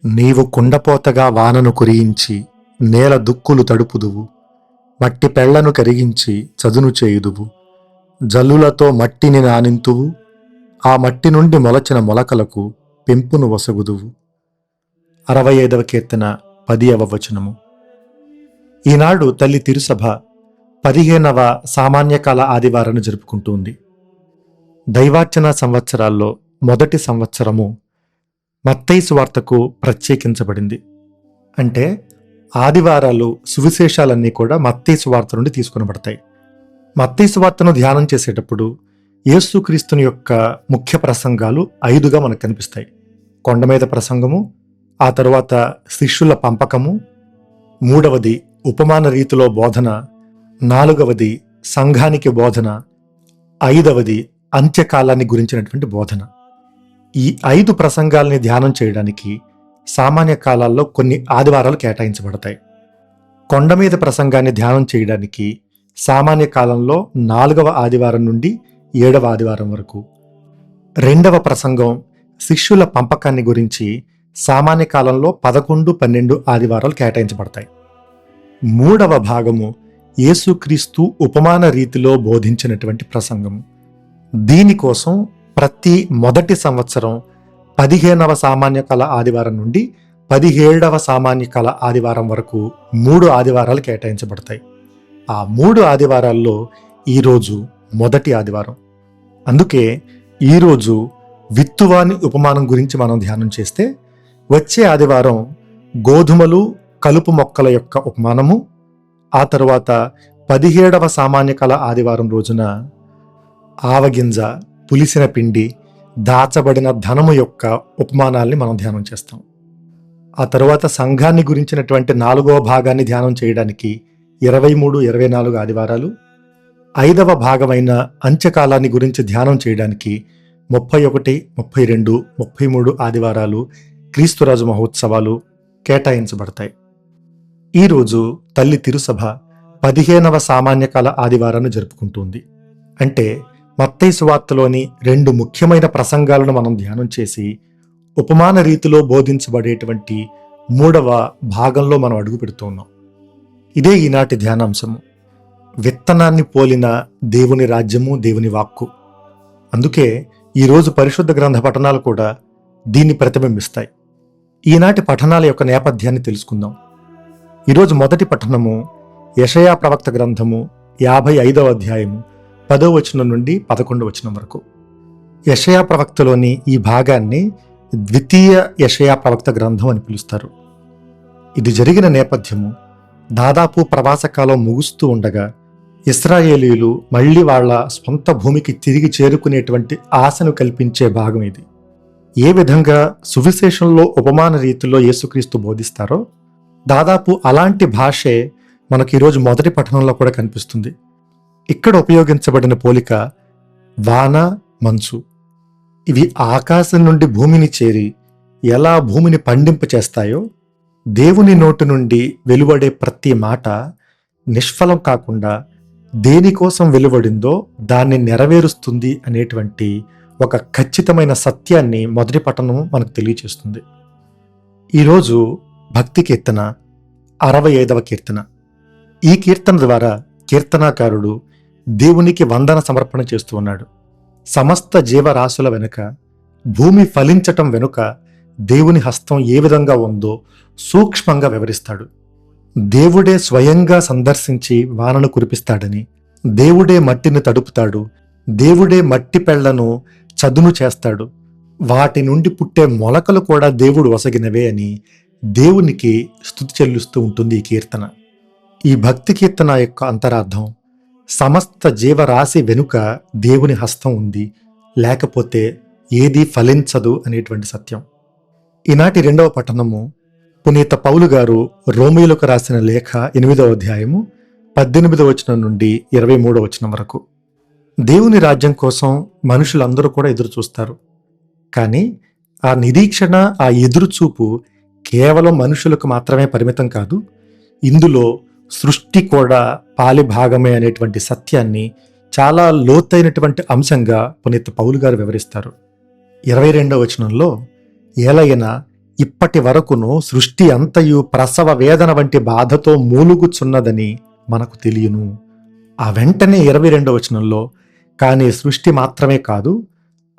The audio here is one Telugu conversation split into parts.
నీవు కుండపోతగా వానను కురియించి నేల దుక్కులు తడుపుదువు, మట్టి పెళ్లను కరిగించి చదును చేయుదువు. జల్లులతో మట్టిని నానింతువు, ఆ మట్టి నుండి మొలచిన మొలకలకు పెంపును వసగుదువు. 65వ కీర్తన 10వ వచనము. ఈనాడు తల్లి తిరుసభ 15వ సామాన్యకాల ఆదివారాన్ని జరుపుకుంటుంది. దైవార్చన సంవత్సరాల్లో మొదటి సంవత్సరము మత్తయి సువార్తకు ప్రత్యేకించబడింది. అంటే ఆదివారాలు సువిశేషాలన్నీ కూడా మత్తయి సువార్త నుండి తీసుకొనబడతాయి. మత్తయి సువార్తను ధ్యానం చేసేటప్పుడు యేసుక్రీస్తుని యొక్క ముఖ్య ప్రసంగాలు 5గా మనకు కనిపిస్తాయి. కొండ మీద ప్రసంగము, ఆ తరువాత శిష్యుల పంపకము, 3వది ఉపమాన రీతిలో బోధన, 4వది సంఘానికి బోధన, 5వది అంత్యకాలాన్ని గురించినటువంటి బోధన. ఈ 5 ప్రసంగాల్ని ధ్యానం చేయడానికి సామాన్య కాలాల్లో కొన్ని ఆదివారాలు కేటాయించబడతాయి. కొండ మీద ప్రసంగాన్ని ధ్యానం చేయడానికి సామాన్య కాలంలో 4వ ఆదివారం నుండి 7వ ఆదివారం వరకు, 2వ ప్రసంగం శిష్యుల పంపకాన్ని గురించి సామాన్య కాలంలో 11, 12 ఆదివారాలు కేటాయించబడతాయి. 3వ భాగము యేసుక్రీస్తు ఉపమాన రీతిలో బోధించినటువంటి ప్రసంగము. దీనికోసం ప్రతి మొదటి సంవత్సరం 15వ సామాన్యకాల ఆదివారం నుండి 17వ సామాన్యకాల ఆదివారం వరకు 3 ఆదివారాలు కేటాయించబడతాయి. ఆ 3 ఆదివారాల్లో ఈరోజు మొదటి ఆదివారం. అందుకే ఈరోజు విత్తువాని ఉపమానం గురించి మనం ధ్యానం చేస్తే, వచ్చే ఆదివారం గోధుమలు కలుపు మొక్కల యొక్క ఉపమానము, ఆ తరువాత 17వ సామాన్యకాల ఆదివారం రోజున ఆవగింజ, పులిసిన పిండి, దాచబడిన ధనము యొక్క ఉపమానాల్ని మనం ధ్యానం చేస్తాం. ఆ తరువాత సంఘాన్ని గురించినటువంటి 4వ భాగాన్ని ధ్యానం చేయడానికి 23, 24 ఆదివారాలు, 5వ భాగమైన అంత్యకాలాన్ని గురించి ధ్యానం చేయడానికి 31, 32, 33 ఆదివారాలు క్రీస్తురాజు మహోత్సవాలు కేటాయించబడతాయి. ఈరోజు తల్లి తిరుసభ 15వ సామాన్యకాల ఆదివారాన్ని జరుపుకుంటుంది. అంటే మత్తయి సువార్తలోని 2 ముఖ్యమైన ప్రసంగాలను మనం ధ్యానం చేసి ఉపమాన రీతిలో బోధించబడేటువంటి 3వ భాగంలో మనం అడుగు పెడుతున్నాం. ఇదే ఈనాటి ధ్యానాంశము, విత్తనాన్ని పోలిన దేవుని రాజ్యము, దేవుని వాక్కు. అందుకే ఈరోజు పరిశుద్ధ గ్రంథ పఠనాలు కూడా దీన్ని ప్రతిబింబిస్తాయి. ఈనాటి పఠనాల యొక్క నేపథ్యాన్ని తెలుసుకుందాం. ఈరోజు మొదటి పఠనము యెషయా ప్రవక్త గ్రంథము 55వ అధ్యాయము 10వ వచనం నుండి 11వ వచనం వరకు. యెషయా ప్రవక్తలోని ఈ భాగాన్ని ద్వితీయ యెషయా ప్రవక్త గ్రంథం అని పిలుస్తారు. ఇది జరిగిన నేపథ్యము దాదాపు ప్రవాసకాలం ముగుస్తూ ఉండగా ఇశ్రాయేలీయులు మళ్లీ వాళ్ళ స్వంత భూమికి తిరిగి చేరుకునేటువంటి ఆశను కల్పించే భాగం ఇది. ఏ విధంగా సువిశేషంలో ఉపమాన రీతిలో యేసుక్రీస్తు బోధిస్తారో దాదాపు అలాంటి భాషే మనకు ఈరోజు మొదటి పఠనంలో కూడా కనిపిస్తుంది. ఇక్కడ ఉపయోగించబడిన పోలిక వాన, మంచు. ఇవి ఆకాశం నుండి భూమిని చేరి ఎలా భూమిని పండింప చేస్తాయో, దేవుని నోటి నుండి వెలువడే ప్రతి మాట నిష్ఫలం కాకుండా దేనికోసం వెలువడిందో దాన్ని నెరవేరుస్తుంది అనేటువంటి ఒక ఖచ్చితమైన సత్యాన్ని మొదటి పఠనం మనకు తెలియచేస్తుంది. ఈరోజు భక్తి కీర్తన 65వ కీర్తన. ఈ కీర్తన ద్వారా కీర్తనాకారుడు దేవునికి వందన సమర్పణ చేస్తూ ఉన్నాడు. సమస్త జీవరాశుల వెనుక, భూమి ఫలించటం వెనుక దేవుని హస్తం ఏ విధంగా ఉందో సూక్ష్మంగా వివరిస్తాడు. దేవుడే స్వయంగా సందర్శించి వానను కురిపిస్తాడని, దేవుడే మట్టిని తడుపుతాడు, దేవుడే మట్టి పెళ్లను చదును చేస్తాడు, వాటి నుండి పుట్టే మొలకలు కూడా దేవుడు వసగినవే అని దేవునికి స్తుతి చెల్లిస్తూ ఉంటుంది ఈ కీర్తన. ఈ భక్తి కీర్తన యొక్క అంతరార్థం, సమస్త జీవరాశి వెనుక దేవుని హస్తం ఉంది, లేకపోతే ఏదీ ఫలించదు అనేటువంటి సత్యం. ఈనాటి 2వ పఠనము పునీత పౌలు గారు రోమీయులకు రాసిన లేఖ 8వ అధ్యాయము 18వ వచనం నుండి 23వ వచనం వరకు. దేవుని రాజ్యం కోసం మనుషులందరూ కూడా ఎదురు చూస్తారు. కానీ ఆ నిరీక్షణ, ఆ ఎదురుచూపు కేవలం మనుషులకు మాత్రమే పరిమితం కాదు. ఇందులో సృష్టి కూడా పాలిభాగమే అనేటువంటి సత్యాన్ని చాలా లోతైనటువంటి అంశంగా పునీత పౌలు గారు వివరిస్తారు. 22వ వచనంలో, ఏలయన ఇప్పటి వరకును సృష్టి అంతయు ప్రసవ వేదన వంటి బాధతో మూలుగుచున్నదని మనకు తెలియను. ఆ వెంటనే 22వ వచనంలో, కానీ సృష్టి మాత్రమే కాదు,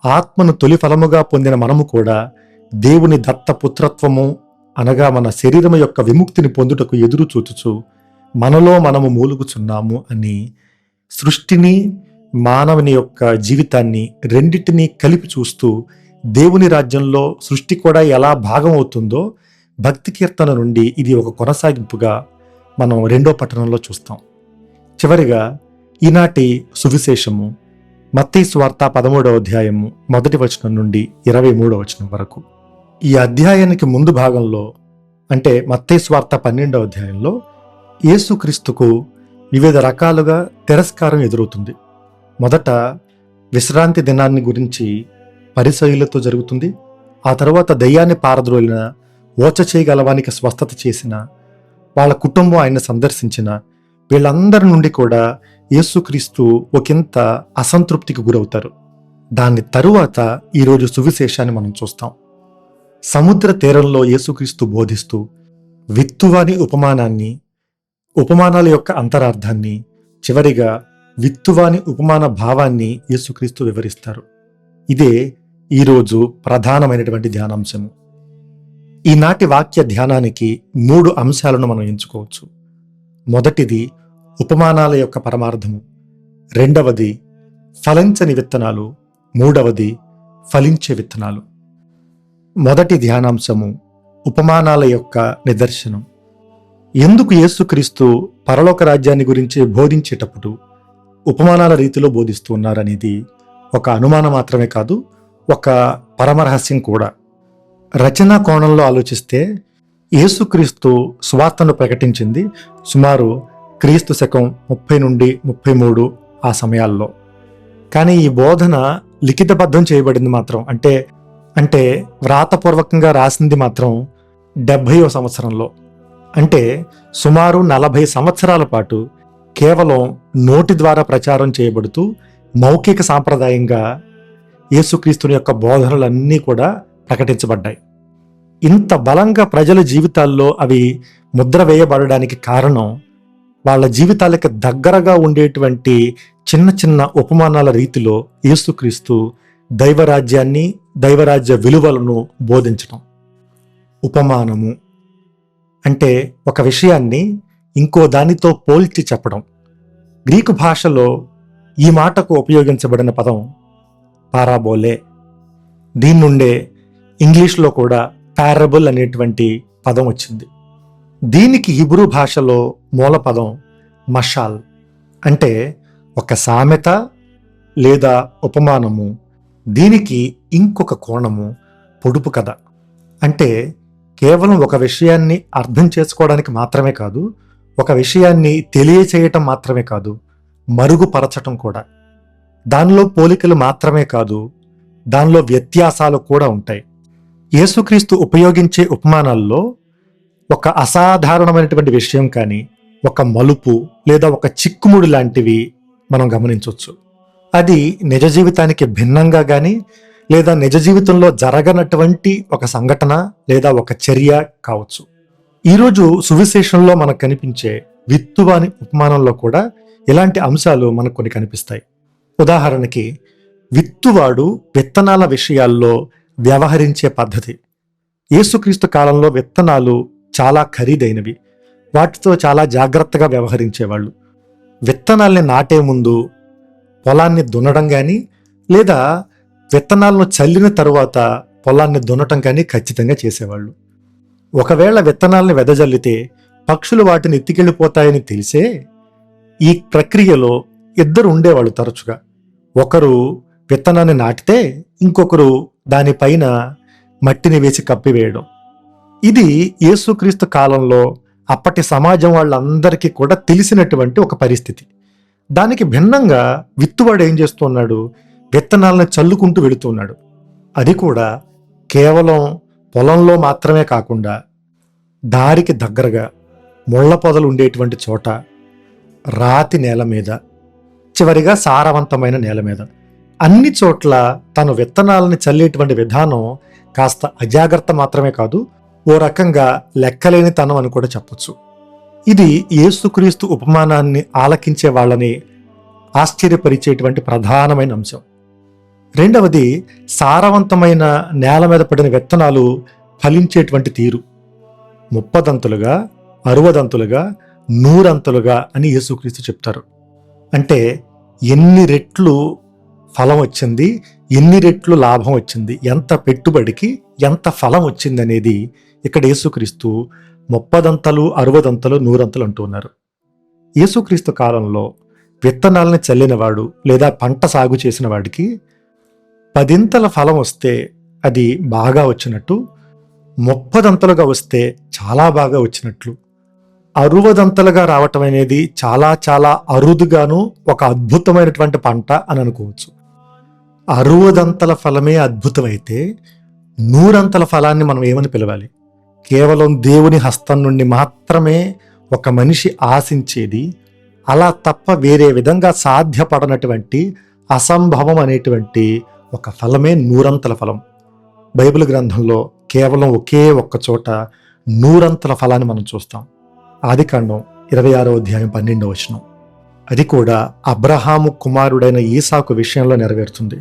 ఆత్మను తొలి ఫలముగా పొందిన మనము కూడా దేవుని దత్త పుత్రత్వము అనగా మన శరీరము యొక్క విముక్తిని పొందుటకు ఎదురు చూచుచు మనలో మనము మూలుగుచున్నాము అని సృష్టిని, మానవుని యొక్క జీవితాన్ని రెండింటినీ కలిపి చూస్తూ దేవుని రాజ్యంలో సృష్టి కూడా ఎలా భాగం అవుతుందో భక్తి కీర్తన నుండి ఇది ఒక కొనసాగింపుగా మనం 2వ పట్టణంలో చూస్తాం. చివరిగా ఈనాటి సువిశేషము మత్తయి సువార్త 13వ అధ్యాయము 1వ వచనం నుండి 23వ వచనం వరకు. ఈ అధ్యాయానికి ముందు భాగంలో అంటే మత్తయి సువార్త 12వ అధ్యాయంలో యేసుక్రీస్తుకు వివిధ రకాలుగా తిరస్కారం ఎదురవుతుంది. మొదట విశ్రాంతి దినాన్ని గురించి పరిసయ్యులతో జరుగుతుంది. ఆ తర్వాత దయ్యాన్ని పారద్రోలిన, ఓచ చేయగలవానికి స్వస్థత చేసిన, వాళ్ళ కుటుంబం ఆయన సందర్శించిన వీళ్ళందరి నుండి కూడా యేసుక్రీస్తు ఒకంత అసంతృప్తికి గురవుతారు. దాని తరువాత ఈరోజు సువిశేషాన్ని మనం చూస్తాం. సముద్ర తీరంలో యేసుక్రీస్తు బోధిస్తూ విత్తువాని ఉపమానాన్ని, ఉపమానాల యొక్క అంతరార్థాన్ని, చివరిగా విత్తువాని ఉపమాన భావాన్ని యేసుక్రీస్తు వివరిస్తారు. ఇదే ఈరోజు ప్రధానమైనటువంటి ధ్యానాంశము. ఈనాటి వాక్య ధ్యానానికి 3 అంశాలను మనం ఎంచుకోవచ్చు. మొదటిది ఉపమానాల యొక్క పరమార్థము, రెండవది ఫలించని విత్తనాలు, మూడవది ఫలించే విత్తనాలు. మొదటి ధ్యానాంశము ఉపమానాల యొక్క నిదర్శనం. ఎందుకు యేసుక్రీస్తు పరలోక రాజ్యాన్ని గురించి బోధించేటప్పుడు ఉపమానాల రీతిలో బోధిస్తూ ఉన్నారనేది ఒక అనుమానం మాత్రమే కాదు, ఒక పరమరహస్యం కూడా. రచనా కోణంలో ఆలోచిస్తే యేసుక్రీస్తు సువార్తను ప్రకటించింది సుమారు క్రీస్తు శకం 30 నుండి 33 ఆ సమయాల్లో. కానీ ఈ బోధన లిఖితబద్ధం చేయబడింది మాత్రం అంటే వ్రాతపూర్వకంగా రాసింది మాత్రం 70వ సంవత్సరంలో. అంటే సుమారు 40 సంవత్సరాల పాటు కేవలం నోటి ద్వారా ప్రచారం చేయబడుతూ మౌఖిక సాంప్రదాయంగా యేసుక్రీస్తుని యొక్క బోధనలన్నీ కూడా ప్రకటించబడ్డాయి. ఇంత బలంగా ప్రజల జీవితాల్లో అవి ముద్ర వేయబడడానికి కారణం వాళ్ళ జీవితాలకు దగ్గరగా ఉండేటువంటి చిన్న చిన్న ఉపమానాల రీతిలో యేసుక్రీస్తు దైవరాజ్యాన్ని, దైవరాజ్య విలువలను బోధించడం. ఉపమానము అంటే ఒక విషయాన్ని ఇంకో దానితో పోల్చి చెప్పడం. గ్రీకు భాషలో ఈ మాటకు ఉపయోగించబడిన పదం పారాబోలే. దీని నుండే ఇంగ్లీష్లో కూడా పారబుల్ అనేటువంటి పదం వచ్చింది. దీనికి హిబ్రూ భాషలో మూల పదం మషాల్. అంటే ఒక సామెత లేదా ఉపమానము. దీనికి ఇంకొక కోణము పొడుపు కథ. అంటే కేవలం ఒక విషయాన్ని అర్థం చేసుకోవడానికి మాత్రమే కాదు, ఒక విషయాన్ని తెలియచేయటం మాత్రమే కాదు, మరుగుపరచటం కూడా. దానిలో పోలికలు మాత్రమే కాదు, దానిలో వ్యత్యాసాలు కూడా ఉంటాయి. యేసుక్రీస్తు ఉపయోగించే ఉపమానాల్లో ఒక అసాధారణమైనటువంటి విషయం కానీ, ఒక మలుపు లేదా ఒక చిక్కుముడి లాంటివి మనం గమనించవచ్చు. అది నిజ జీవితానికి భిన్నంగా కానీ లేదా నిజ జీవితంలో జరగనటువంటి ఒక సంఘటన లేదా ఒక చర్య కావచ్చు. ఈరోజు సువిశేషంలో మనకు కనిపించే విత్తువాని ఉపమానంలో కూడా ఇలాంటి అంశాలు మనకు కొన్ని కనిపిస్తాయి. ఉదాహరణకి విత్తువాడు విత్తనాల విషయాల్లో వ్యవహరించే పద్ధతి. యేసుక్రీస్తు కాలంలో విత్తనాలు చాలా ఖరీదైనవి, వాటితో చాలా జాగ్రత్తగా వ్యవహరించేవాళ్ళు. విత్తనాల్ని నాటే ముందు పొలాన్ని దున్నడం కానీ లేదా విత్తనాలను చల్లిన తరువాత పొలాన్ని దున్నటం కానీ ఖచ్చితంగా చేసేవాళ్ళు. ఒకవేళ విత్తనాల్ని వెదజల్లితే పక్షులు వాటిని ఎత్తికెళ్ళిపోతాయని తెలిసే ఈ ప్రక్రియలో ఇద్దరు ఉండేవాళ్ళు తరచుగా. ఒకరు విత్తనాన్ని నాటితే ఇంకొకరు దానిపైన మట్టిని వేసి కప్పివేయడం. ఇది యేసుక్రీస్తు కాలంలో అప్పటి సమాజం వాళ్ళందరికీ కూడా తెలిసినటువంటి ఒక పరిస్థితి. దానికి భిన్నంగా విత్తువాడు ఏం చేస్తున్నాడు? విత్తనాలను చల్లుకుంటూ వెళుతున్నాడు. అది కూడా కేవలం పొలంలో మాత్రమే కాకుండా దారికి దగ్గరగా ముళ్ళ పొదలు ఉండేటువంటి చోట, రాతి నేల మీద, చివరిగా సారవంతమైన నేల మీద, అన్ని చోట్ల తను విత్తనాలని చల్లేటువంటి విధానం కాస్త అజాగ్రత్త మాత్రమే కాదు, ఓ రకంగా లెక్కలేనితనం అని కూడా చెప్పొచ్చు. ఇది యేసుక్రీస్తు ఉపమానాన్ని ఆలకించే వాళ్ళని ఆశ్చర్యపరిచేటువంటి ప్రధానమైన అంశం. రెండవది, సారవంతమైన నేల మీద పడిన విత్తనాలు ఫలించేటువంటి తీరు. 30దంతులుగా, 60దంతులుగా, 100అంతులుగా అని యేసుక్రీస్తు చెప్తారు. అంటే ఎన్ని రెట్లు ఫలం వచ్చింది, ఎన్ని రెట్లు లాభం వచ్చింది, ఎంత పెట్టుబడికి ఎంత ఫలం వచ్చింది అనేది ఇక్కడ యేసుక్రీస్తు 30దంతలు, 60దంతలు, 100అంతలు అంటూ ఉన్నారు. యేసుక్రీస్తు కాలంలో విత్తనాలని చల్లినవాడు లేదా పంట సాగు చేసిన వాడికి 10ంతల ఫలం వస్తే అది బాగా వచ్చినట్టు, 30దంతలుగా వస్తే చాలా బాగా వచ్చినట్లు, 60దంతలుగా రావటం అనేది చాలా చాలా అరుదుగాను ఒక అద్భుతమైనటువంటి పంట అని అనుకోవచ్చు. 60దంతల ఫలమే అద్భుతమైతే 100అంతల ఫలాన్ని మనం ఏమని పిలవాలి? కేవలం దేవుని హస్తం నుండి మాత్రమే ఒక మనిషి ఆశించేది, అలా తప్ప వేరే విధంగా సాధ్యపడనటువంటి అసంభవం అనేటువంటి ఒక ఫలమే 100అంతల ఫలం. బైబిల్ గ్రంథంలో కేవలం ఒకే ఒక్క చోట 100అంతల ఫలాన్ని మనం చూస్తాం. ఆదికాండం 26వ అధ్యాయం 12వ వచనం. అది కూడా అబ్రహాము కుమారుడైన ఈసాకు విషయంలో నెరవేరుతుంది.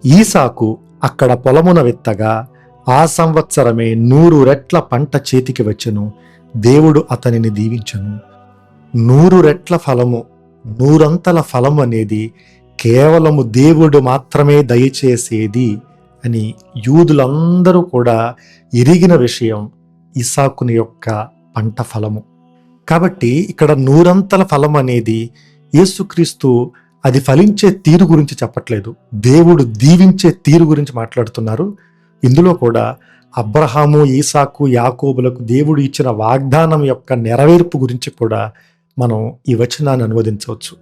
ఈసాకు అక్కడ పొలమున విత్తగా ఆ సంవత్సరమే 100 రెట్ల పంట చేతికి వచ్చెను, దేవుడు అతనిని దీవించెను. 100 రెట్ల ఫలము, 100అంతల ఫలము అనేది కేవలము దేవుడు మాత్రమే దయచేసేది అని యూదులందరూ కూడా ఎరిగిన విషయం ఇస్సాకుని యొక్క పంట ఫలము. కాబట్టి ఇక్కడ 100అంతల ఫలం అనేది యేసుక్రీస్తు అది ఫలించే తీరు గురించి చెప్పట్లేదు, దేవుడు దీవించే తీరు గురించి మాట్లాడుతున్నారు. ఇందులో కూడా అబ్రహాము, ఈసాకు, యాకోబులకు దేవుడు ఇచ్చిన వాగ్దానం యొక్క నెరవేర్పు గురించి కూడా మనం ఈ వచనాన్ని అనువదించవచ్చు.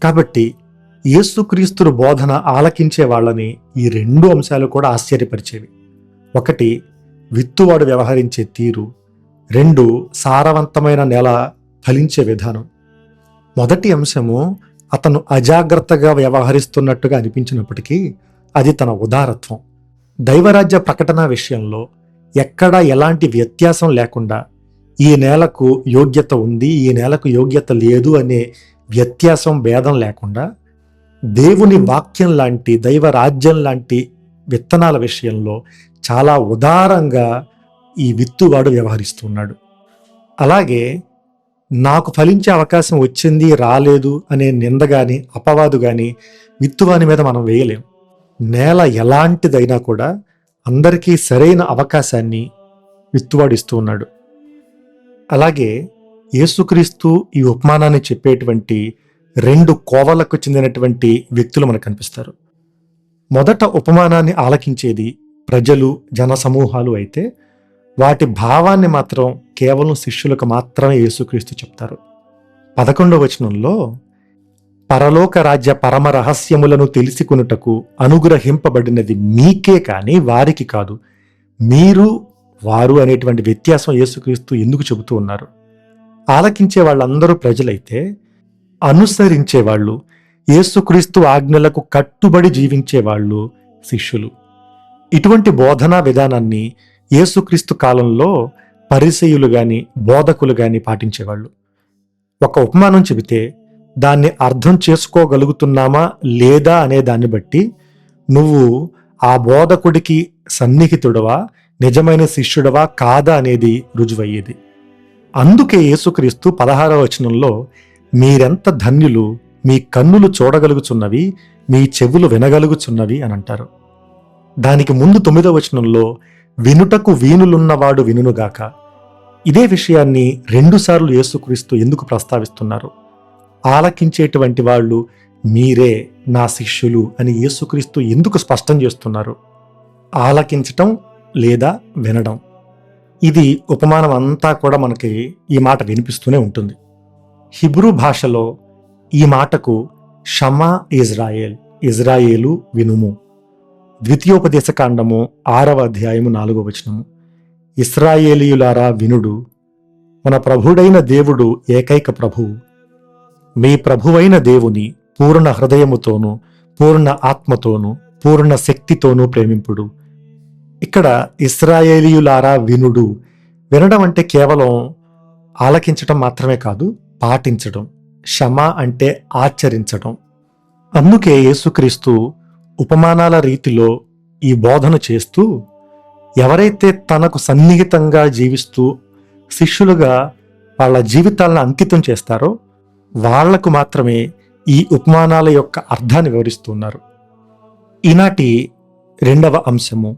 కాబట్టి యేసుక్రీస్తు బోధన ఆలకించే వాళ్ళని ఈ 2 అంశాలు కూడా ఆశ్చర్యపరిచేవి. 1, విత్తువాడు వ్యవహరించే తీరు. 2, సారవంతమైన నేల ఫలించే విధానం. మొదటి అంశము అతను అజాగ్రత్తగా వ్యవహరిస్తున్నట్టుగా అనిపించినప్పటికీ అది తన ఉదారత్వం. దైవరాజ్య ప్రకటన విషయంలో ఎక్కడా ఎలాంటి వ్యత్యాసం లేకుండా ఈ నేలకు యోగ్యత ఉంది, ఈ నేలకు యోగ్యత లేదు అనే వ్యత్యాసం, భేదం లేకుండా దేవుని వాక్యం లాంటి, దైవ రాజ్యం లాంటి విత్తనాల విషయంలో చాలా ఉదారంగా ఈ విత్తువాడు వ్యవహరిస్తున్నాడు. అలాగే నాకు ఫలించే అవకాశం వచ్చింది, రాలేదు అనే నింద గాని, అపవాదు గాని విత్తువాని మీద మనం వేయలేం. నేల ఎలాంటిదైనా కూడా అందరికీ సరైన అవకాశాన్ని విత్తువాడు ఇస్తూ ఉన్నాడు. అలాగే యేసుక్రీస్తు ఈ ఉపమానాన్ని చెప్పేటువంటి 2 కోవలకు చెందినటువంటి వ్యక్తులు మనకు కనిపిస్తారు. మొదట ఉపమానాన్ని ఆలకించేది ప్రజలు, జనసమూహాలు అయితే వాటి భావాన్ని మాత్రం కేవలం శిష్యులకు మాత్రమే యేసుక్రీస్తు చెప్తారు. 11వ వచనంలో పరలోక రాజ్య పరమ రహస్యములను తెలుసుకొనుటకు అనుగ్రహింపబడినది మీకే కాని వారికి కాదు, మీరు వారు అనేటువంటి వ్యత్యాసం యేసుక్రీస్తు ఎందుకు చెబుతూ ఉన్నారు? ఆలకించే వాళ్ళందరూ ప్రజలైతే అనుసరించేవాళ్ళు, యేసుక్రీస్తు ఆజ్ఞలకు కట్టుబడి జీవించేవాళ్ళు శిష్యులు. ఇటువంటి బోధనా విధానాన్ని యేసుక్రీస్తు కాలంలో పరిసయ్యులు గాని, బోధకులు గాని పాటించేవాళ్ళు. ఒక ఉపమానం చెబితే దాన్ని అర్థం చేసుకోగలుగుతున్నామా లేదా అనే దాన్ని బట్టి నువ్వు ఆ బోధకుడికి సన్నిహితుడవా, నిజమైన శిష్యుడవా కాదా అనేది రుజువయ్యేది. అందుకే యేసుక్రీస్తు 16వ వచనంలో మీరెంత ధన్యులు, మీ కన్నులు చూడగలుగుచున్నవి, మీ చెవులు వినగలుగుచున్నవి అని అంటారు. దానికి ముందు 9వ వచనంలో వినుటకు వీనులున్నవాడు వినుగాక. ఇదే విషయాన్ని 2 సార్లు యేసుక్రీస్తు ఎందుకు ప్రస్తావిస్తున్నారు? ఆలకించేటువంటి వాళ్ళు మీరే నా శిష్యులు అని యేసుక్రీస్తు ఎందుకు స్పష్టం చేస్తున్నారు? ఆలకించటం లేదా వినడం, ఇది ఉపమానం అంతా కూడా మనకి ఈ మాట వినిపిస్తూనే ఉంటుంది. హిబ్రూ భాషలో ఈ మాటకు షమా ఇజ్రాయేల్, ఇజ్రాయేలు వినుము. ద్వితీయోపదేశకాండము 6వ అధ్యాయము 4వ వచనము. ఇశ్రాయేలీయులారా వినుడు, మన ప్రభుడైన దేవుడు ఏకైక ప్రభువు. మీ ప్రభువైన దేవుని పూర్ణ హృదయముతోనూ, పూర్ణ ఆత్మతోనూ, పూర్ణ శక్తితోనూ ప్రేమింపుడు. ఇక్కడ ఇశ్రాయేలీయులారా వినుడు. వినడం అంటే కేవలం ఆలకించడం మాత్రమే కాదు, పాటించడం. క్షమ అంటే ఆచరించడం. అందుకే యేసుక్రీస్తు ఉపమానాల రీతిలో ఈ బోధన చేస్తూ, ఎవరైతే తనకు సన్నిహితంగా జీవిస్తూ శిష్యులుగా వాళ్ళ జీవితాలను అంకితం చేస్తారో వాళ్లకు మాత్రమే ఈ ఉపమానాల యొక్క అర్థాన్ని వివరిస్తున్నారు. ఈనాటి రెండవ అంశము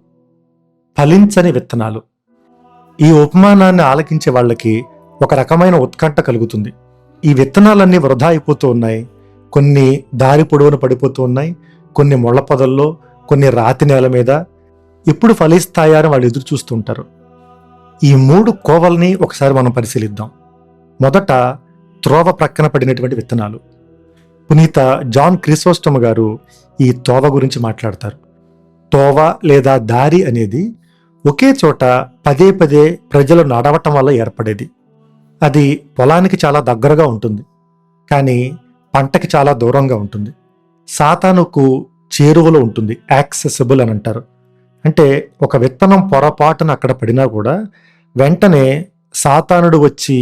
ఫలించని విత్తనాలు. ఈ ఉపమానాన్ని ఆలకించే వాళ్ళకి ఒక రకమైన ఉత్కంఠ కలుగుతుంది. ఈ విత్తనాలన్నీ వృధా అయిపోతూ ఉన్నాయి. కొన్ని దారి పొడవున పడిపోతూ ఉన్నాయి, కొన్ని ముళ్ళ పొదల్లో, కొన్ని రాతి నేల మీద. ఎప్పుడు ఫలిస్తాయా అని వాళ్ళు ఎదురు చూస్తూ ఉంటారు. ఈ 3 కోవల్ని ఒకసారి మనం పరిశీలిద్దాం. మొదట త్రోవ ప్రక్కన పడినటువంటి విత్తనాలు. పునీత జాన్ క్రిసోస్టమ్ గారు ఈ తోవ గురించి మాట్లాడతారు. తోవ లేదా దారి అనేది ఒకే చోట పదే పదే ప్రజలు నడవటం వల్ల ఏర్పడేది. అది పొలానికి చాలా దగ్గరగా ఉంటుంది, కానీ పంటకి చాలా దూరంగా ఉంటుంది. సాతానుకు చేరువలో ఉంటుంది, యాక్సెసిబుల్ అని అంటారు. అంటే ఒక విత్తనం పొరపాటున అక్కడ పడినా కూడా వెంటనే సాతానుడు వచ్చి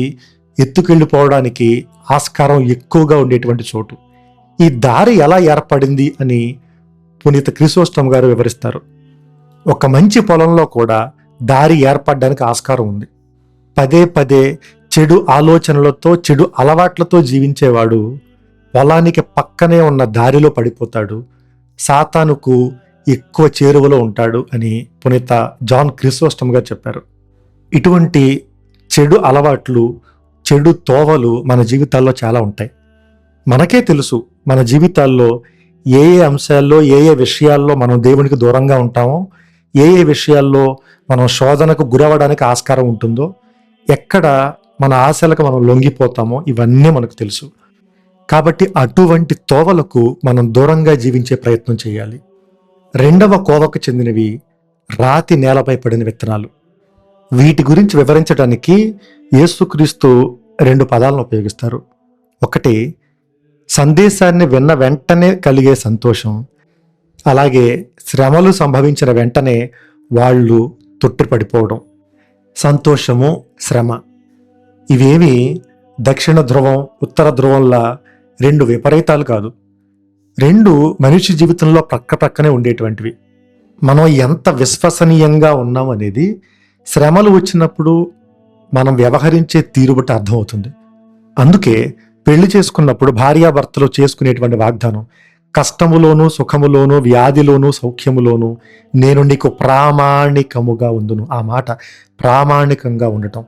ఎత్తుకెళ్ళిపోవడానికి ఆస్కారం ఎక్కువగా ఉండేటువంటి చోటు. ఈ దారి ఎలా ఏర్పడింది అని పునీత క్రిసోస్టమ్ గారు వివరిస్తారు. ఒక మంచి పొలంలో కూడా దారి ఏర్పడడానికి ఆస్కారం ఉంది. పదే పదే చెడు ఆలోచనలతో, చెడు అలవాట్లతో జీవించేవాడు పొలానికి పక్కనే ఉన్న దారిలో పడిపోతాడు, సాతానుకు ఎక్కువ చేరువలో ఉంటాడు అని పునీత జాన్ క్రిసోస్టమ్ గారు చెప్పారు. ఇటువంటి చెడు అలవాట్లు, చెడు తోవలు మన జీవితాల్లో చాలా ఉంటాయి. మనకే తెలుసు మన జీవితాల్లో ఏ ఏ అంశాల్లో, ఏ ఏ విషయాల్లో మనం దేవునికి దూరంగా ఉంటామో, ఏ ఏ విషయాల్లో మనం శోధనకు గురవడానికి ఆస్కారం ఉంటుందో, ఎక్కడ మన ఆశలకు మనం లొంగిపోతామో ఇవన్నీ మనకు తెలుసు. కాబట్టి అటువంటి తోవలకు మనం దూరంగా జీవించే ప్రయత్నం చేయాలి. రెండవ కోవకు చెందినవి రాతి నేలపై పడిన విత్తనాలు. వీటి గురించి వివరించడానికి యేసుక్రీస్తు 2 పదాలను ఉపయోగిస్తారు. ఒకటి సందేశాన్ని విన్న వెంటనే కలిగే సంతోషం, అలాగే శ్రమలు సంభవించిన వెంటనే వాళ్ళు తొట్టిపడిపోవడం. సంతోషము, శ్రమ ఇవేమి దక్షిణ ధ్రువం, ఉత్తర ధ్రువంలా 2 విపరీతాలు కాదు. 2 మనిషి జీవితంలో ప్రక్కనే ఉండేటువంటివి. మనం ఎంత విశ్వసనీయంగా ఉన్నాం అనేది శ్రమలు వచ్చినప్పుడు మనం వ్యవహరించే తీరు బట్టి అర్థమవుతుంది. అందుకే పెళ్లి చేసుకున్నప్పుడు భార్యాభర్తలు చేసుకునేటువంటి వాగ్దానం, కష్టములోను, సుఖములోను, వ్యాధిలోను, సౌఖ్యములోను నేను నీకు ప్రామాణికముగా ఉందును. ఆ మాట ప్రామాణికంగా ఉండటం.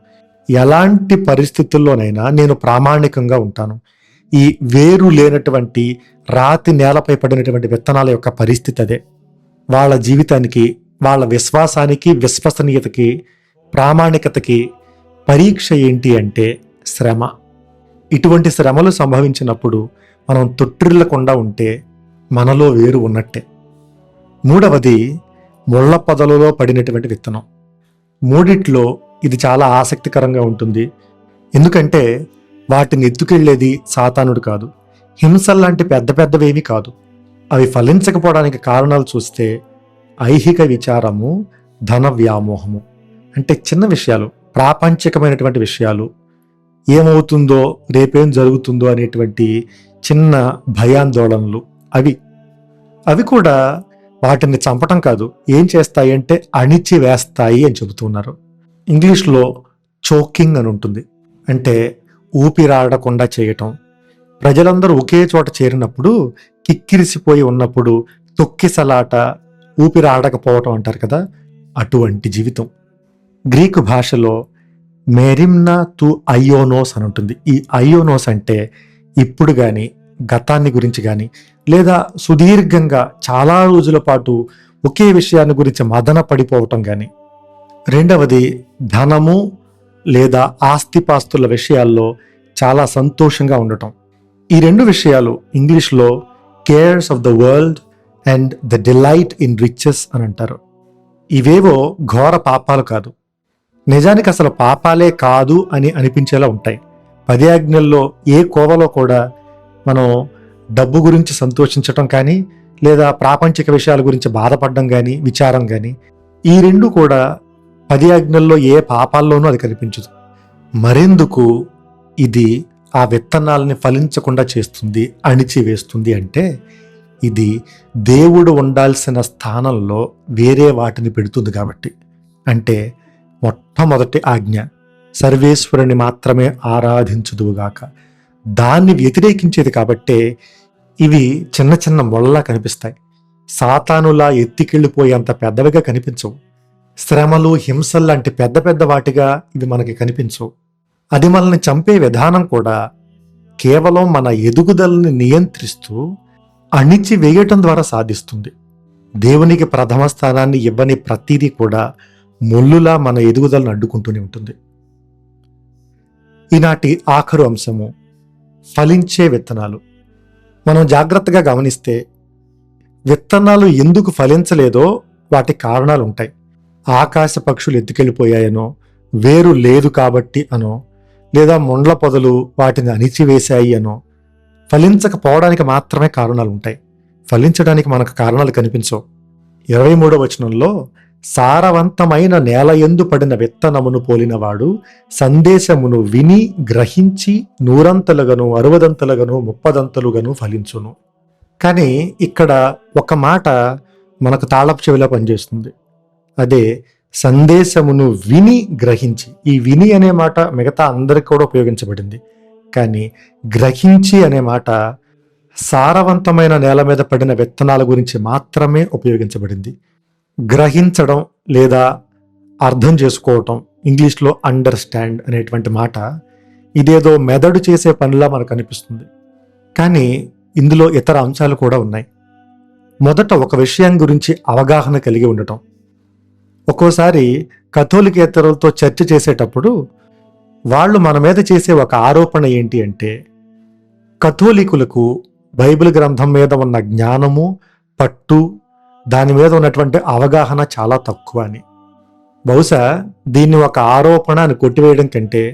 ఎలాంటి పరిస్థితుల్లోనైనా నేను ప్రామాణికంగా ఉంటాను. ఈ వేరు లేనటువంటి రాతి నేలపై పడినటువంటి విత్తనాల యొక్క పరిస్థితి అదే. వాళ్ళ జీవితానికి, వాళ్ళ విశ్వాసానికి, విశ్వసనీయతకి, ప్రామాణికతకి పరీక్ష ఏంటి అంటే శ్రమ. ఇటువంటి శ్రమలు సంభవించినప్పుడు మనం తొట్టిల్లకుండా ఉంటే మనలో వేరు ఉన్నట్టే. మూడవది ముళ్ళ పొదలలో పడినటువంటి విత్తనం. మూడిట్లో ఇది చాలా ఆసక్తికరంగా ఉంటుంది. ఎందుకంటే వాటిని ఎత్తుకెళ్లేది సాతానుడు కాదు, హింసల్లాంటి పెద్ద పెద్దవేమీ కాదు. అవి ఫలించకపోవడానికి కారణాలు చూస్తే ఐహిక విచారము, ధన వ్యామోహము. అంటే చిన్న విషయాలు, ప్రాపంచికమైనటువంటి విషయాలు, ఏమవుతుందో, రేపేం జరుగుతుందో అనేటువంటి చిన్న భయాందోళనలు. అవి కూడా వాటిని చంపటం కాదు, ఏం చేస్తాయి అంటే అణిచి వేస్తాయి అని చెబుతున్నారు. ఇంగ్లీష్లో చోకింగ్ అని ఉంటుంది, అంటే ఊపిరాడకుండా చేయటం. ప్రజలందరూ ఒకే చోట చేరినప్పుడు, కిక్కిరిసిపోయి ఉన్నప్పుడు తొక్కిసలాట, ఊపిరాడకపోవటం అంటారు కదా, అటువంటి జీవితం. గ్రీకు భాషలో మెరిమ్నా తు అయోనోస్ అని ఉంటుంది. ఈ అయోనోస్ అంటే ఇప్పుడు కానీ, గతాన్ని గురించి కానీ, లేదా సుదీర్ఘంగా చాలా రోజుల పాటు ఒకే విషయాన్ని గురించి మదన పడిపోవటం కానీ. రెండవది ధనము లేదా ఆస్తిపాస్తుల విషయాల్లో చాలా సంతోషంగా ఉండటం. ఈ 2 విషయాలు ఇంగ్లీష్లో cares of the world and the delight in riches అని అంటారు. ఇవేవో ఘోర పాపాలు కాదు, నిజానికి అసలు పాపాలే కాదు అని అనిపించేలా ఉంటాయి. 10 ఆజ్ఞల్లో ఏ కోవలో కూడా మనం డబ్బు గురించి సంతోషించటం కానీ, లేదా ప్రాపంచిక విషయాల గురించి బాధపడడం కానీ, విచారం కానీ ఈ రెండు కూడా 10 ఆజ్ఞల్లో ఏ పాపాల్లోనూ అది కనిపించదు. మరెందుకు ఇది ఆ విత్తనాలని ఫలించకుండా చేస్తుంది, అణిచివేస్తుంది అంటే ఇది దేవుడు ఉండాల్సిన స్థానంలో వేరే వాటిని పెడుతుంది కాబట్టి. అంటే మొట్టమొదటి ఆజ్ఞ సర్వేశ్వరుని మాత్రమే ఆరాధించుదువుగాక, దాన్ని వ్యతిరేకించేది కాబట్టే ఇవి చిన్న చిన్న మొళ్ళలా కనిపిస్తాయి. సాతానులా ఎత్తికెళ్ళిపోయేంత పెద్దవిగా కనిపించవు. శ్రమలు, హింసలు లాంటి పెద్ద పెద్ద వాటిగా ఇవి మనకి కనిపించవు. అది మనల్ని చంపే విధానం కూడా కేవలం మన ఎదుగుదలని నియంత్రిస్తూ అణిచి వేయటం ద్వారా సాధిస్తుంది. దేవునికి ప్రథమ స్థానాన్ని ఇవ్వని ప్రతిదీ కూడా ముళ్ళులా మన ఎదుగుదలను అడ్డుకుంటూనే ఉంటుంది. ఈనాటి ఆఖరు అంశము ఫలించే విత్తనాలు. మనం జాగ్రత్తగా గమనిస్తే విత్తనాలు ఎందుకు ఫలించలేదో వాటి కారణాలు ఉంటాయి. ఆకాశ పక్షులు ఎత్తుకెళ్ళిపోయాయనో, వేరు లేదు కాబట్టి అనో, లేదా ముండ్ల పొదలు వాటిని అణిచివేశాయి అనో ఫలించకపోవడానికి మాత్రమే కారణాలు ఉంటాయి. ఫలించడానికి మనకు కారణాలు కనిపించవు. 23వ వచనంలో సారవంతమైన నేల యందు పడిన విత్తనమును పోలినవాడు సందేశమును విని గ్రహించి 100 60 30 ఫలించును. కానీ ఇక్కడ ఒక మాట మనకు తాళపు చెవిలా పనిచేస్తుంది. అదే సందేశమును విని గ్రహించి. ఈ విని అనే మాట మిగతా అందరికి కూడా ఉపయోగించబడింది. కానీ గ్రహించి అనే మాట సారవంతమైన నేల మీద పడిన విత్తనాల గురించి మాత్రమే ఉపయోగించబడింది. గ్రహించడం లేదా అర్థం చేసుకోవటం, ఇంగ్లీష్లో అండర్స్టాండ్ అనేటువంటి మాట ఇదేదో మెదడు చేసే పనిలా మనకు అనిపిస్తుంది. కానీ ఇందులో ఇతర అంశాలు కూడా ఉన్నాయి. మొదట ఒక విషయం గురించి అవగాహన కలిగి ఉండటం. ఒక్కోసారి కథోలికేతరులతో చర్చ చేసేటప్పుడు వాళ్ళు మన మీద చేసే ఒక ఆరోపణ ఏంటి అంటే, కథోలికులకు బైబిల్ గ్రంథం మీద ఉన్న జ్ఞానము, పట్టు, దాని మీద ఉన్నటువంటి అవగాహన చాలా తక్కువ అని. బహుశా దీన్ని ఒక ఆరోపణ అని కొట్టివేయడం కంటే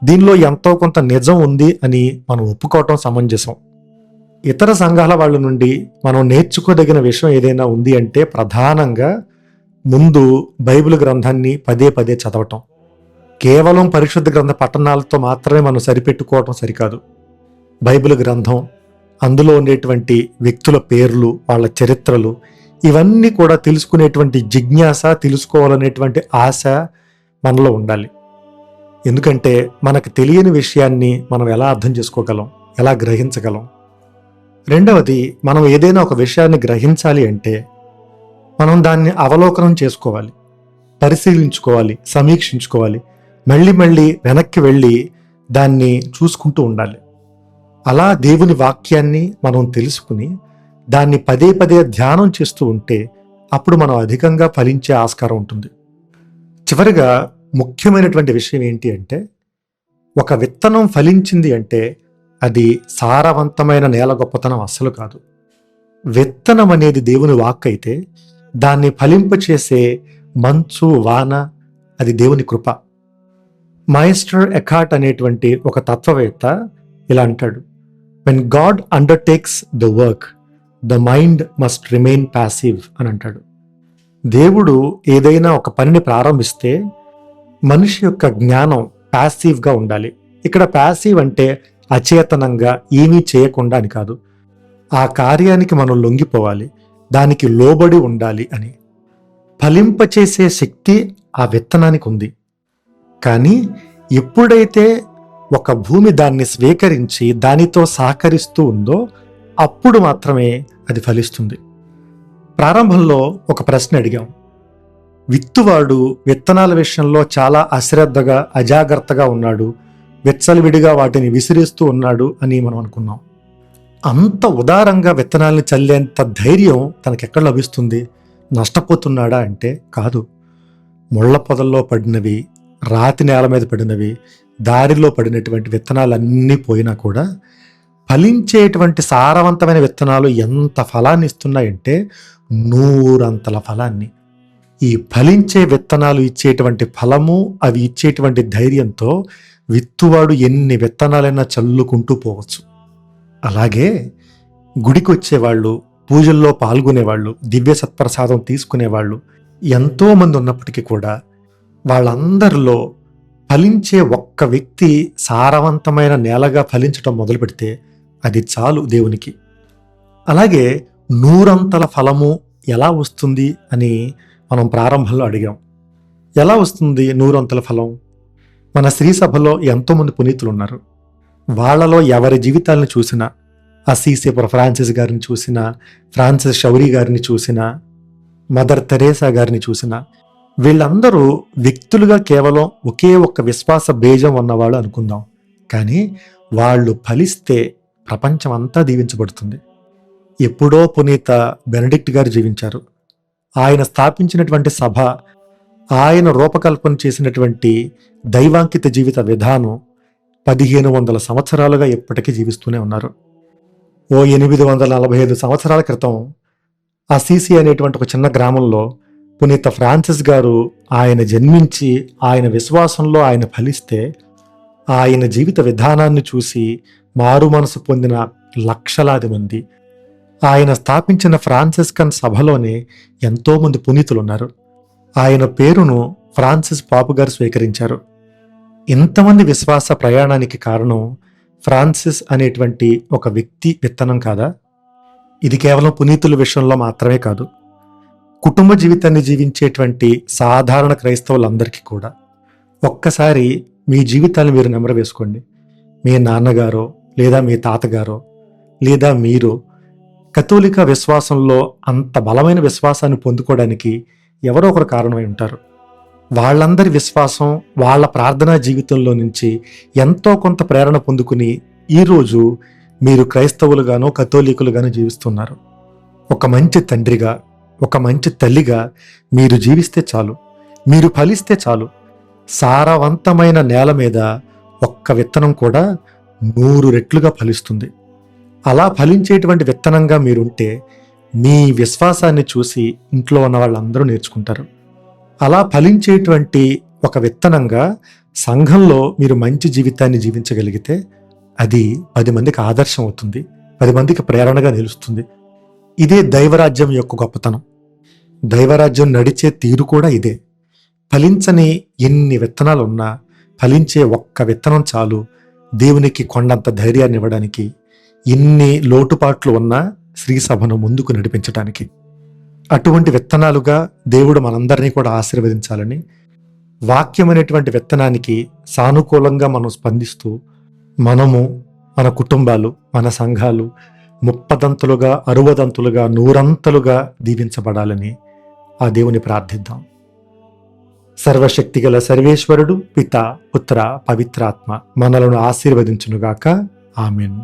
దీనిలో ఎంతో కొంత నిజం ఉంది అని మనం ఒప్పుకోవటం సమంజసం. ఇతర సంఘాల వాళ్ళ నుండి మనం నేర్చుకోదగిన విషయం ఏదైనా ఉంది అంటే ప్రధానంగా ముందు బైబిల్ గ్రంథాన్ని పదే పదే చదవటం. కేవలం పరిశుద్ధ గ్రంథ పఠనాలతో మాత్రమే మనం సరిపెట్టుకోవటం సరికాదు. బైబిల్ గ్రంథం, అందులో ఉండేటువంటి వ్యక్తుల పేర్లు, వాళ్ళ చరిత్రలు, ఇవన్నీ కూడా తెలుసుకునేటువంటి జిజ్ఞాస, తెలుసుకోవాలనేటువంటి ఆశ మనలో ఉండాలి. ఎందుకంటే మనకు తెలియని విషయాన్ని మనం ఎలా అర్థం చేసుకోగలం, ఎలా గ్రహించగలం? రెండవది, మనం ఏదైనా ఒక విషయాన్ని గ్రహించాలి అంటే మనం దాన్ని అవలోకనం చేసుకోవాలి, పరిశీలించుకోవాలి, సమీక్షించుకోవాలి, మళ్ళీ మళ్ళీ వెనక్కి వెళ్ళి దాన్ని చూసుకుంటూ ఉండాలి. అలా దేవుని వాక్యాన్ని మనం తెలుసుకుని దాన్ని పదే పదే ధ్యానం చేస్తూ ఉంటే అప్పుడు మనం అధికంగా ఫలించే ఆస్కారం ఉంటుంది. చివరిగా ముఖ్యమైనటువంటి విషయం ఏంటి అంటే, ఒక విత్తనం ఫలించింది అంటే అది సారవంతమైన నేల గొప్పతనం అస్సలు కాదు. విత్తనం అనేది దేవుని వాక్ అయితే దాన్ని ఫలింపచేసే మంచు, వాన అది దేవుని కృప. మాయిస్టర్ ఎకార్ట్ అనేటువంటి ఒక తత్వవేత్త ఇలా అంటాడు, when God undertakes the work, the mind must remain passive అని అంటాడు. దేవుడు ఏదైనా ఒక పనిని ప్రారంభిస్తే మనిషి యొక్క జ్ఞానం ప్యాసివ్గా ఉండాలి. ఇక్కడ ప్యాసివ్ అంటే అచేతనంగా ఏమీ చేయకుండా అని కాదు. ఆ కార్యానికి మనం లొంగిపోవాలి, దానికి లోబడి ఉండాలి అని. ఫలింపచేసే శక్తి ఆ విత్తనానికి ఉంది. కానీ ఎప్పుడైతే ఒక భూమి దాన్ని స్వీకరించి దానితో సహకరిస్తూ ఉందో అప్పుడు మాత్రమే అది ఫలిస్తుంది. ప్రారంభంలో ఒక ప్రశ్న అడిగాం. విత్తువాడు విత్తనాల విషయంలో చాలా అశ్రద్ధగా, అజాగ్రత్తగా ఉన్నాడు, విచ్చలవిడిగా వాటిని విసిరేస్తూ ఉన్నాడు అని మనం అనుకున్నాం. అంత ఉదారంగా విత్తనాల్ని చల్లేంత ధైర్యం తనకెక్కడ లభిస్తుంది? నష్టపోతున్నాడా అంటే కాదు. ముళ్ళ పొదల్లో పడినవి, రాతి నేల మీద పడినవి, దారిలో పడినటువంటి విత్తనాలన్నీ పోయినా కూడా ఫలించేటువంటి సారవంతమైన విత్తనాలు ఎంత ఫలాన్ని ఇస్తున్నాయంటే 100 ఫలాన్ని. ఈ ఫలించే విత్తనాలు ఇచ్చేటువంటి ఫలము, అవి ఇచ్చేటువంటి ధైర్యంతో విత్తువాడు ఎన్ని విత్తనాలైనా చల్లుకుంటూ పోవచ్చు. అలాగే గుడికి వచ్చేవాళ్ళు, పూజల్లో పాల్గొనేవాళ్ళు, దివ్య సత్ప్రసాదం తీసుకునేవాళ్ళు, ఎంతోమంది ఉన్నప్పటికీ కూడా వాళ్ళందరిలో ఫలించే ఒక్క వ్యక్తి సారవంతమైన నేలగా ఫలించటం మొదలు పెడితే అది చాలు దేవునికి. అలాగే 100 ఫలము ఎలా వస్తుంది అని మనం ప్రారంభంలో అడిగాం. ఎలా వస్తుంది 100 ఫలం? మన శ్రీ సభలో ఎంతోమంది పునీతులు ఉన్నారు. వాళ్ళలో ఎవరి జీవితాలను చూసినా, అసీసేపుర ఫ్రాన్సిస్ గారిని చూసినా, ఫ్రాన్సిస్ షౌరీ గారిని చూసినా, మదర్ తెరేసా గారిని చూసినా, వీళ్ళందరూ వ్యక్తులుగా కేవలం ఒకే ఒక్క విశ్వాస బీజం ఉన్నవాళ్ళు అనుకుందాం. కానీ వాళ్ళు ఫలిస్తే ప్రపంచం అంతా దీవించబడుతుంది. ఎప్పుడో పునీత బెనడిక్ట్ గారు జీవించారు. ఆయన స్థాపించినటువంటి సభ, ఆయన రూపకల్పన చేసినటువంటి దైవాంకిత జీవిత విధానం 1500 సంవత్సరాలుగా ఎప్పటికీ జీవిస్తూనే ఉన్నారు. ఓ 845 సంవత్సరాల క్రితం అసీసి అనేటువంటి ఒక చిన్న గ్రామంలో పునీత ఫ్రాన్సిస్ గారు ఆయన జన్మించి ఆయన విశ్వాసంలో ఆయన ఫలిస్తే ఆయన జీవిత విధానాన్ని చూసి మారు మనసు పొందిన లక్షలాది మంది, ఆయన స్థాపించిన ఫ్రాన్సిస్కన్ సభలోనే ఎంతోమంది పునీతులు ఉన్నారు. ఆయన పేరును ఫ్రాన్సిస్ పాపు గారు స్వీకరించారు. ఇంతమంది విశ్వాస ప్రయాణానికి కారణం ఫ్రాన్సిస్ అనేటువంటి ఒక వ్యక్తి విత్తనం కాదా? ఇది కేవలం పునీతుల విషయంలో మాత్రమే కాదు, కుటుంబ జీవితాన్ని జీవించేటువంటి సాధారణ క్రైస్తవులందరికీ కూడా. ఒక్కసారి మీ జీవితాన్ని మీరు నెమరు వేసుకోండి. మీ నాన్నగారో లేదా మీ తాతగారో లేదా మీరు కథోలిక విశ్వాసంలో అంత బలమైన విశ్వాసాన్ని పొందుకోవడానికి ఎవరో ఒకరు కారణమై ఉంటారు. వాళ్ళందరి విశ్వాసం, వాళ్ళ ప్రార్థనా జీవితంలో నుంచి ఎంతో కొంత ప్రేరణ పొందుకుని ఈరోజు మీరు క్రైస్తవులుగానో కథోలికులుగానో జీవిస్తున్నారు. ఒక మంచి తండ్రిగా, ఒక మంచి తల్లిగా మీరు జీవిస్తే చాలు, మీరు ఫలిస్తే చాలు. సారవంతమైన నేల మీద ఒక్క విత్తనం కూడా 100 రెట్లుగా ఫలిస్తుంది. అలా ఫలించేటువంటి విత్తనంగా మీరుంటే మీ విశ్వాసాన్ని చూసి ఇంట్లో ఉన్న వాళ్ళందరూ నేర్చుకుంటారు. అలా ఫలించేటువంటి ఒక విత్తనంగా సంఘంలో మీరు మంచి జీవితాన్ని జీవించగలిగితే అది 10 మందికి ఆదర్శం అవుతుంది, 10 మందికి ప్రేరణగా నిలుస్తుంది. ఇదే దైవరాజ్యం యొక్క గొప్పతనం. దైవరాజ్యం నడిచే తీరు కూడా ఇదే. ఫలించని ఎన్ని విత్తనాలు ఉన్నా ఫలించే ఒక్క విత్తనం చాలు దేవునికి కొండంత ధైర్యాన్ని ఇవ్వడానికి, ఎన్ని లోటుపాట్లు ఉన్నా శ్రీ సభను ముందుకు నడిపించడానికి. అటువంటి విత్తనాలుగా దేవుడు మనందరినీ కూడా ఆశీర్వదించాలని, వాక్యం అనేటువంటి విత్తనానికి సానుకూలంగా మనం స్పందిస్తూ మనము, మన కుటుంబాలు, మన సంఘాలు 30 60 100 దీవించబడాలని ఆ దేవుని ప్రార్థిద్దాం. సర్వశక్తిగల సర్వేశ్వరుడు పిత, పుత్ర, పవిత్రాత్మ మనలను ఆశీర్వదించునుగాక. ఆమెన్.